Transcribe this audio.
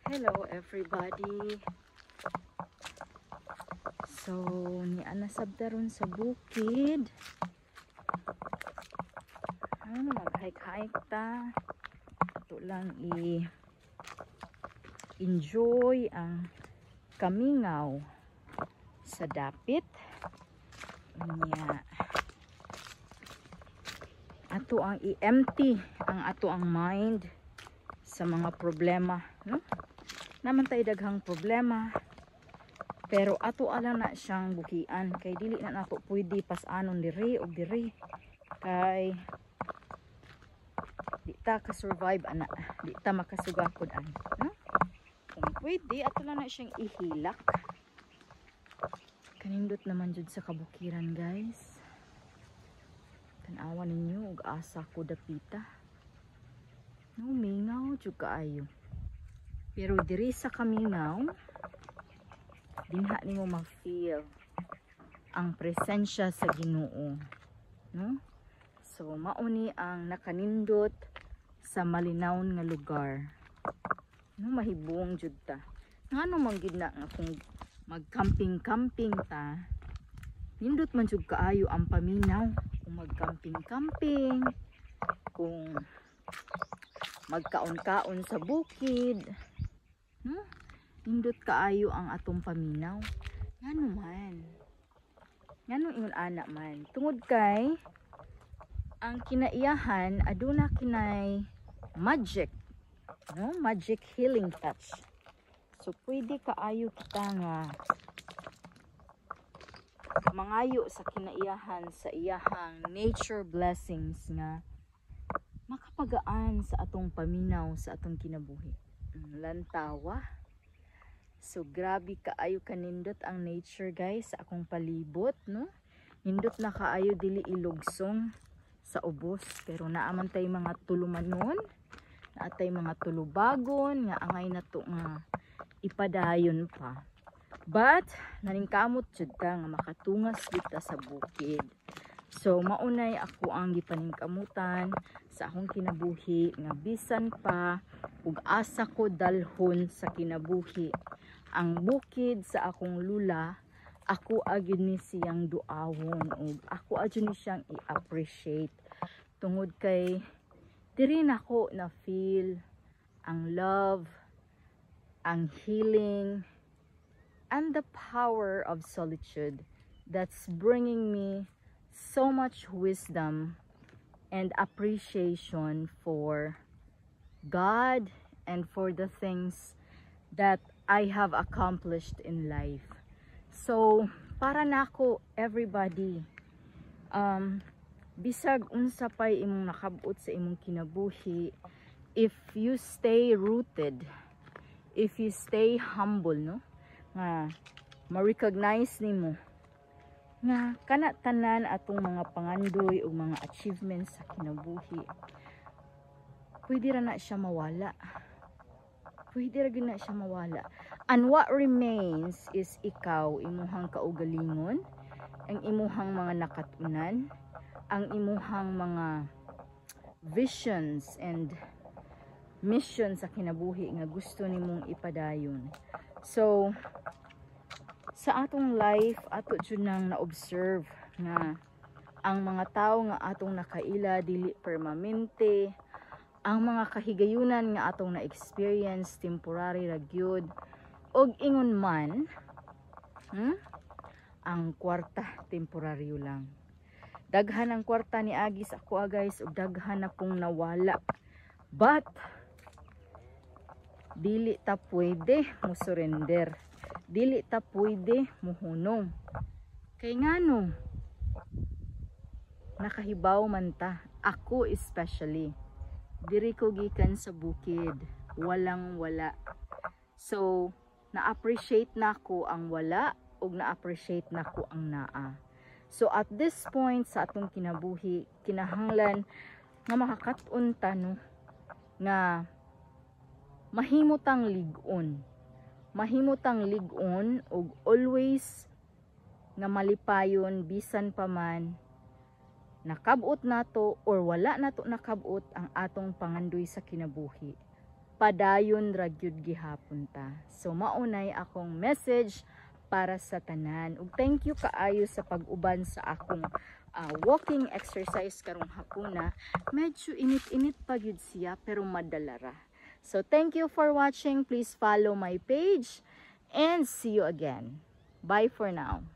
Hello everybody. So, ni anasabda ron sa bukid. Ano mag-hike-hike ta. Ito lang enjoy ang kamingaw sa dapit. Niya. Ato ang i-empty ang ato ang mind sa mga problema, no? Naman tayo daghang problema, pero ato alang na siyang buhian kay dili na nato pwede pasanon diri o diri kay di ta ka-survive ana, di ta makasugakod ana, no? Kung pwede ato lang na siyang ihilak. Kanindot naman jud sa kabukiran, guys. Tanawan ninyo og asa ko dapita. No, mingaw jud kaayo. Pero diri sa kamingaw, dinha nimo ma-feel ang presensya sa Ginoo, no? So mauni ang nakanindot sa malinawon nga lugar. No, mahibong jud ta. Ngano man gid na nga kung mag-camping-camping ta, nindot man jud kaayo ang paminaw. Kung mag-camping-camping, kung magkaon-kaon sa bukid, nindot kaayo ang atong paminaw. Ngano man, ngano ingon ana man, tungod kay ang kinaiyahan aduna kinay magic, no? Magic healing touch. So pwede kaayo kita nga mangayo sa kinaiyahan sa iyahang nature blessings nga makapagaan sa atong paminaw sa atong kinabuhi. Lantawa. So grabe kaayo kanindot ang nature, guys, sa akong palibot, no? Nindot na kaayo dili ilugsong sa ubos, pero naaman tay mga tulumanon, naatay mga tulubagon nga angay na to nga ipadayon pa. But naningkamot jud ta nga makatungas kita sa bukid. So maunay ako ang gipaningkamutan sa akong kinabuhi nga bisan pa ug asa ko dalhon sa kinabuhi ang bukid sa akong lula, ako agud ni siyang duawon ug ako agud ni siyang i-appreciate tungod kay diri nako na feel ang love, ang healing, and the power of solitude that's bringing me so much wisdom and appreciation for God and for the things that I have accomplished in life. So para nako everybody, bisag unsa pay imong nakabut sa imong kinabuhi, if you stay rooted, if you stay humble, no, nga ma-recognize nimo nga kana tanan atong mga pangandoy o mga achievements sa kinabuhi, pwede ra na siya mawala. Pwede ra na siya mawala. And what remains is ikaw, imuhang kaugalingon, ang imuhang mga nakatunan, ang imuhang mga visions and mission sa kinabuhi nga gusto nimong ipadayon. So sa atong life, ato jud nang na-observe nga ang mga tao nga atong nakaila dili permanente, ang mga kahigayunan nga atong na-experience temporary ra gyud, og ingon man ang kwarta temporaryo lang. Daghan ang kwarta ni agi sa ako, guys, ug daghan na pong nawala, but dili ta pwede mo surrender, dili ta pwede muhunong kay ngano nakahibaw man ta. Ako especially diri ko gikan sa bukid, walang wala. So na-appreciate nako ang wala ug na-appreciate nako ang naa. So at this point sa atong kinabuhi, kinahanglan nga makakaton ta, no, nga mahimutang ligon, mahimutang ligon ug always nga malipayon bisan pa man nakabot nato or wala nato nakabot ang atong pangandoy sa kinabuhi. padayon ra gyud gihapon ta. So maunay akong message para sa tanan. Ug thank you kaayo sa pag-uban sa akong walking exercise karong hapuna. Medyo init-init pa gyud siya pero madala ra. So thank you for watching. Please follow my page and see you again. Bye for now.